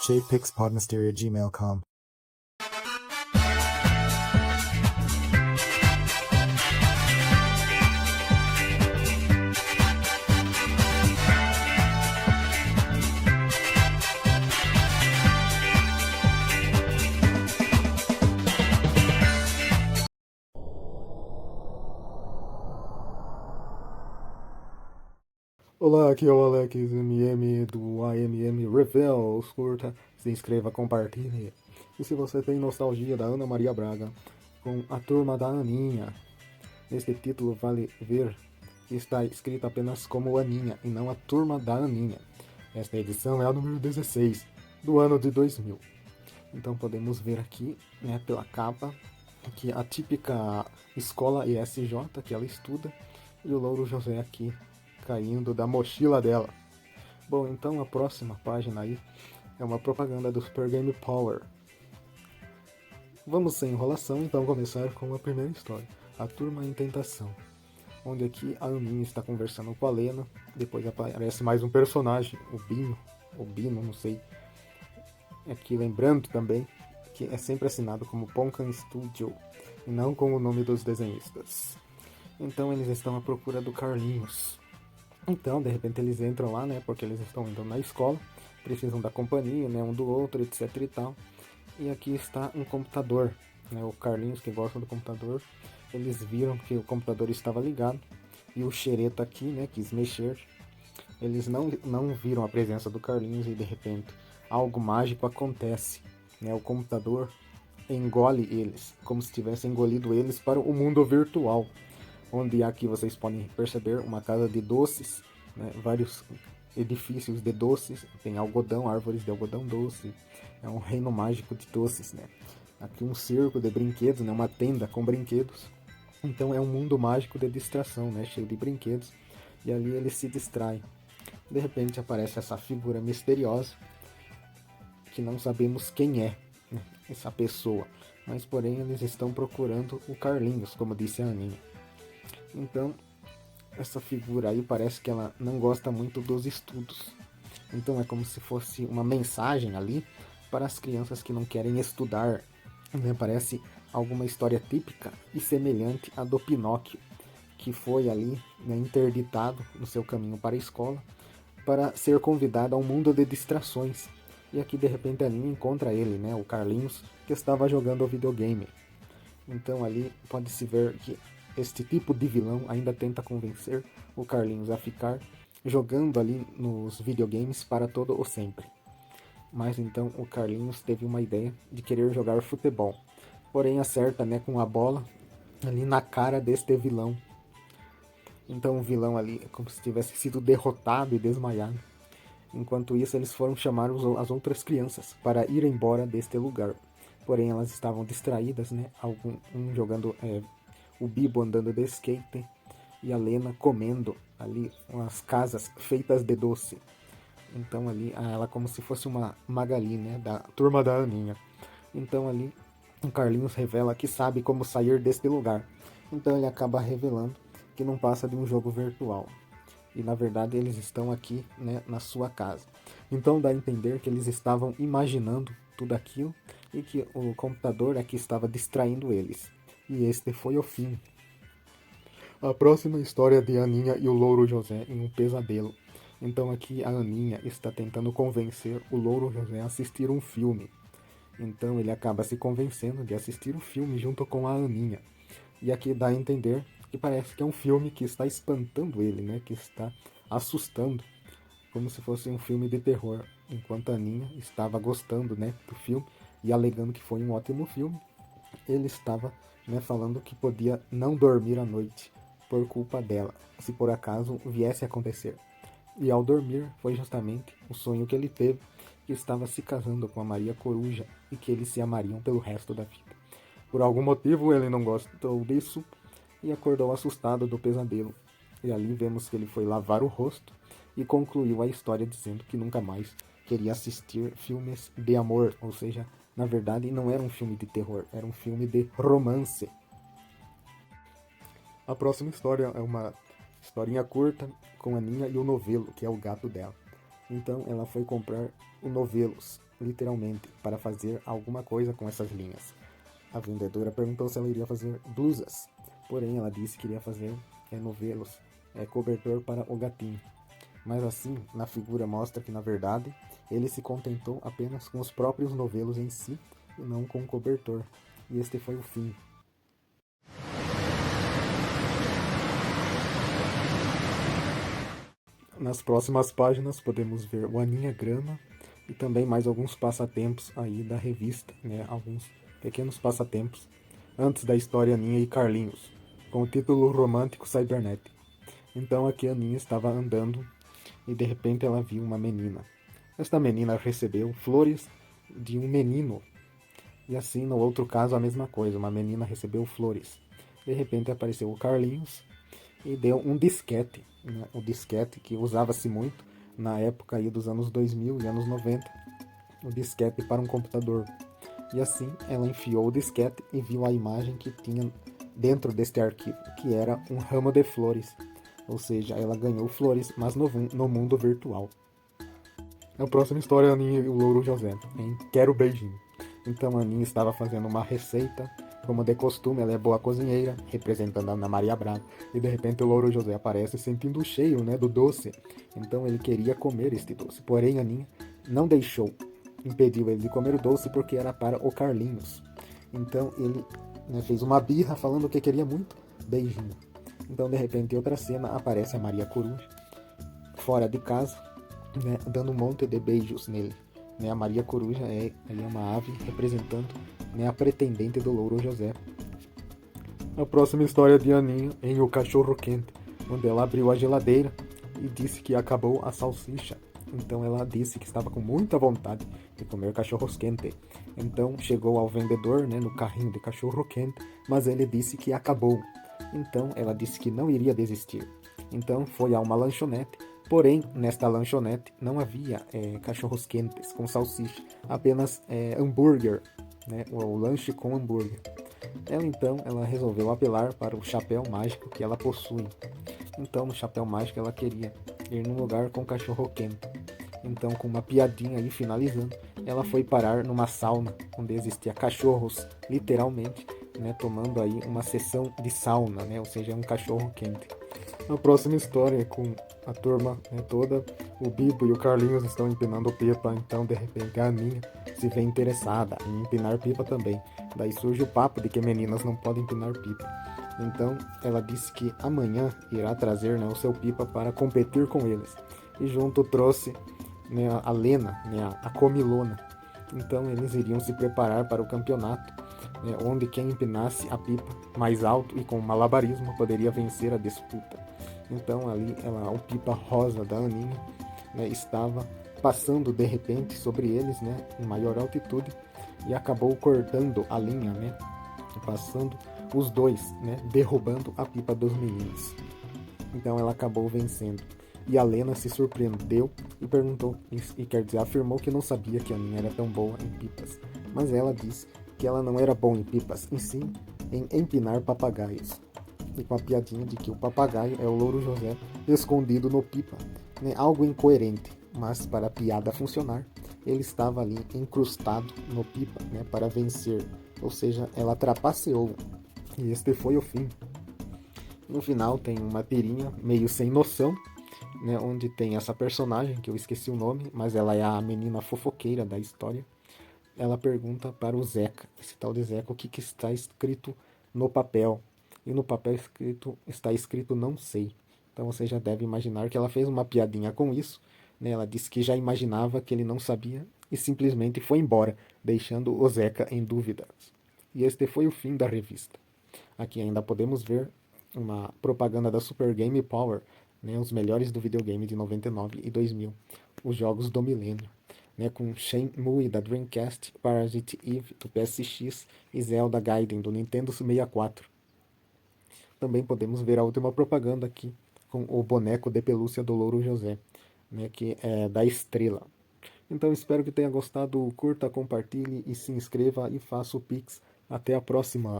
jpixpodmysteria@gmail.com. Olá, aqui é o Alex MM do AMM Revels. Curta, se inscreva, compartilhe. E se você tem nostalgia da Ana Maria Braga com a turma da Aninha, neste título vale ver que está escrito apenas como Aninha e não a turma da Aninha. Esta edição é a número 16 do ano de 2000. Então podemos ver aqui, né, pela capa, que a típica escola ESJ que ela estuda e o Louro José aqui caindo da mochila dela. Bom, então a próxima página aí é uma propaganda do Super Game Power. Vamos sem enrolação, então começar com a primeira história, a Turma em Tentação, onde aqui a Aninha está conversando com a Lena, depois aparece mais um personagem, o Bino, não sei. Aqui lembrando também que é sempre assinado como Ponkan Studio, e não com o nome dos desenhistas. Então eles estão à procura do Carlinhos. Então, de repente eles entram lá, né, porque eles estão indo na escola, precisam da companhia, né, um do outro, etc e tal. E aqui está um computador, né, o Carlinhos, que gosta do computador, eles viram que o computador estava ligado, e o xereta aqui, né, quis mexer. Eles não viram a presença do Carlinhos e de repente algo mágico acontece, né, o computador engole eles, como se tivesse engolido eles para o mundo virtual, onde aqui vocês podem perceber uma casa de doces, né, vários edifícios de doces, tem algodão, árvores de algodão doce, é um reino mágico de doces, né. Aqui um circo de brinquedos, né, uma tenda com brinquedos, então é um mundo mágico de distração, né, cheio de brinquedos, e ali eles se distraem. De repente aparece essa figura misteriosa, que não sabemos quem é, né, essa pessoa, mas porém eles estão procurando o Carlinhos, como disse a Aninha. Então, essa figura aí parece que ela não gosta muito dos estudos. Então é como se fosse uma mensagem ali para as crianças que não querem estudar. Né? Parece alguma história típica e semelhante à do Pinóquio, que foi ali, né, interditado no seu caminho para a escola para ser convidado a um mundo de distrações. E aqui de repente a Aninha encontra ele, né, o Carlinhos, que estava jogando o videogame. Então ali pode-se ver que este tipo de vilão ainda tenta convencer o Carlinhos a ficar jogando ali nos videogames para todo o sempre. Mas então o Carlinhos teve uma ideia de querer jogar futebol, porém acerta, né, com a bola ali na cara deste vilão. Então o vilão ali é como se tivesse sido derrotado e desmaiado. Enquanto isso, eles foram chamar as outras crianças para ir embora deste lugar. Porém, elas estavam distraídas, né? Um jogando o Bibo andando de skate e a Lena comendo ali umas casas feitas de doce. Então ali, ela como se fosse uma Magali, né? Da turma da Aninha. Então ali, o Carlinhos revela que sabe como sair deste lugar. Então ele acaba revelando que não passa de um jogo virtual. E na verdade eles estão aqui, né, na sua casa. Então dá a entender que eles estavam imaginando tudo aquilo e que o computador aqui estava distraindo eles. E este foi o fim. A próxima história é de Aninha e o Louro José em um pesadelo. Então aqui a Aninha está tentando convencer o Louro José a assistir um filme. Então ele acaba se convencendo de assistir o filme junto com a Aninha. E aqui dá a entender que parece que é um filme que está espantando ele, né? Que está assustando, como se fosse um filme de terror. Enquanto a Aninha estava gostando, né, do filme e alegando que foi um ótimo filme, ele estava, né, falando que podia não dormir à noite por culpa dela, se por acaso viesse a acontecer. E ao dormir foi justamente o sonho que ele teve, que estava se casando com a Maria Coruja e que eles se amariam pelo resto da vida. Por algum motivo ele não gostou disso e acordou assustado do pesadelo. E ali vemos que ele foi lavar o rosto e concluiu a história dizendo que nunca mais queria assistir filmes de amor, ou seja, na verdade não era um filme de terror, era um filme de romance. A próxima história é uma historinha curta com a Aninha e o Novelo, que é o gato dela. Então ela foi comprar o Novelos, literalmente, para fazer alguma coisa com essas linhas. A vendedora perguntou se ela iria fazer blusas, porém ela disse que iria fazer novelos, cobertor para o gatinho. Mas assim, na figura mostra que, na verdade, ele se contentou apenas com os próprios novelos em si e não com o cobertor. E este foi o fim. Nas próximas páginas podemos ver o Aninha Grama e também mais alguns passatempos aí da revista, né? Alguns pequenos passatempos antes da história Aninha e Carlinhos, com o título romântico Cybernet. Então aqui a Aninha estava andando e de repente ela viu uma menina. Esta menina recebeu flores de um menino. E assim, no outro caso, a mesma coisa, uma menina recebeu flores. De repente apareceu o Carlinhos e deu um disquete, né? O disquete que usava-se muito na época aí dos anos 2000 e anos 90, o disquete para um computador. E assim ela enfiou o disquete e viu a imagem que tinha dentro deste arquivo, que era um ramo de flores. Ou seja, ela ganhou flores, mas no mundo virtual. A próxima história é a Aninha e o Louro José, em Quero Beijinho. Então a Aninha estava fazendo uma receita, como de costume, ela é boa cozinheira, representando a Ana Maria Braga, e de repente o Louro José aparece sentindo o cheiro, né, do doce. Então ele queria comer este doce, porém a Aninha não deixou, impediu ele de comer o doce porque era para o Carlinhos. Então ele, né, fez uma birra falando que queria muito beijinho. Então de repente em outra cena aparece a Maria Coruja, fora de casa, né, dando um monte de beijos nele. Né, a Maria Coruja é uma ave representando, né, a pretendente do Louro José. A próxima história de Aninha em O Cachorro Quente, onde ela abriu a geladeira e disse que acabou a salsicha. Então ela disse que estava com muita vontade de comer cachorros quentes. Então chegou ao vendedor, né, no carrinho de cachorro quente, mas ele disse que acabou. Então ela disse que não iria desistir. Então foi a uma lanchonete. Porém, nesta lanchonete não havia cachorros quentes com salsicha, apenas hambúrguer, né, o lanche com hambúrguer. Ela resolveu apelar para o chapéu mágico que ela possui. Então, no chapéu mágico, ela queria ir num lugar com cachorro quente. Então, com uma piadinha aí finalizando, ela foi parar numa sauna onde existia cachorros, literalmente, né, tomando aí uma sessão de sauna, né, ou seja, um cachorro quente. A próxima história é com a turma, né, toda, o Bibo e o Carlinhos estão empinando pipa, então de repente a Aninha se vê interessada em empinar pipa também. Daí surge o papo de que meninas não podem empinar pipa. Então ela disse que amanhã irá trazer, né, o seu pipa para competir com eles. E junto trouxe, né, a Lena, né, a comilona. Então eles iriam se preparar para o campeonato, né, onde quem empinasse a pipa mais alto e com malabarismo poderia vencer a disputa. Então ali o pipa rosa da Aninha, né, estava passando de repente sobre eles, né, em maior altitude, e acabou cortando a linha, né, passando os dois, né, derrubando a pipa dos meninos. Então ela acabou vencendo. E a Lena se surpreendeu e perguntou, e quer dizer, afirmou que não sabia que a Aninha era tão boa em pipas. Mas ela disse que ela não era boa em pipas, e sim em empinar papagaios. E com a piadinha de que o papagaio é o Louro José escondido no pipa. Né? Algo incoerente, mas para a piada funcionar, ele estava ali incrustado no pipa, né, para vencer. Ou seja, ela trapaceou. E este foi o fim. No final tem uma tirinha meio sem noção, né, onde tem essa personagem, que eu esqueci o nome, mas ela é a menina fofoqueira da história. Ela pergunta para o Zeca, esse tal de Zeca, o que está escrito no papel. E no papel está escrito não sei. Então você já deve imaginar que ela fez uma piadinha com isso. Né? Ela disse que já imaginava que ele não sabia e simplesmente foi embora, deixando o Zeca em dúvidas. E este foi o fim da revista. Aqui ainda podemos ver uma propaganda da Super Game Power, né, os melhores do videogame de 99 e 2000, os jogos do milênio, né, com Shenmue da Dreamcast, Parasite Eve do PSX e Zelda Gaiden do Nintendo 64. Também podemos ver a última propaganda aqui com o boneco de pelúcia do Louro José, né, que é da Estrela. Então espero que tenha gostado, curta, compartilhe e se inscreva e faça o Pix. Até a próxima!